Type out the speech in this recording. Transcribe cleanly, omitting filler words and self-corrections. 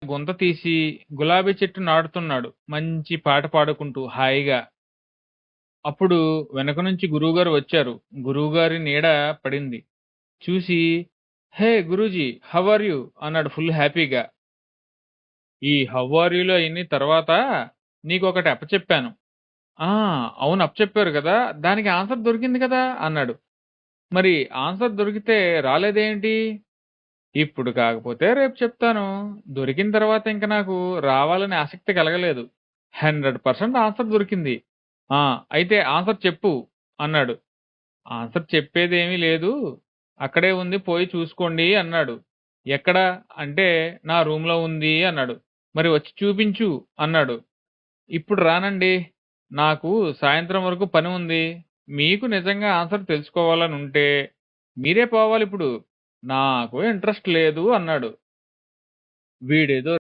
గుంత తీసి గులాబీ చెట్టు నాటుతున్నాడు మంచి పాట పాడుకుంటూ హాయిగా. అప్పుడు వెనక నుంచి గురువుగారు వచ్చారు. గురువుగారి నీడ పడింది. చూసి, "hey Guruji! How are you?" అన్నాడు ఫుల్ హ్యాపీగా. ఈ హౌ ఆర్ యూలో అయన్ని తర్వాత నీకొకటి అప్పచెప్పాను. ఆ! అవును అప్పచెప్పారు గదా! దానికి ఆన్సర్ దొరికింది కదా! అన్నాడు. మరి ఆన్సర్ దొరికితే రాలేదేంటి? ఇప్పుడు కాకపోతే రేపు చెప్తాను. దొరికిన తర్వాత ఇంక నాకు రావాలని ఆసక్తి కలగలేదు. 100% ఆన్సర్ దొరికింది. ఆ! అయితే ఆన్సర్ చెప్పు అన్నాడు. ఆన్సర్ చెప్పేదేమీ లేదు. అక్కడే ఉంది పోయి చూసుకోండి అన్నాడు. ఎక్కడ? అంటే నా రూమ్‌లో ఉంది అన్నాడు. మరి వచ్చి చూపించు అన్నాడు. ఇప్పుడు రానండి. నాకు సాయంత్రం వరకు పని ఉంది. మీకు నిజంగా ఆన్సర్ తెలుసుకోవాలనుంటే మీరే పోవాలిప్పుడు. నాకు ఇంట్రెస్ట్ లేదు అన్నాడు. వీడేదో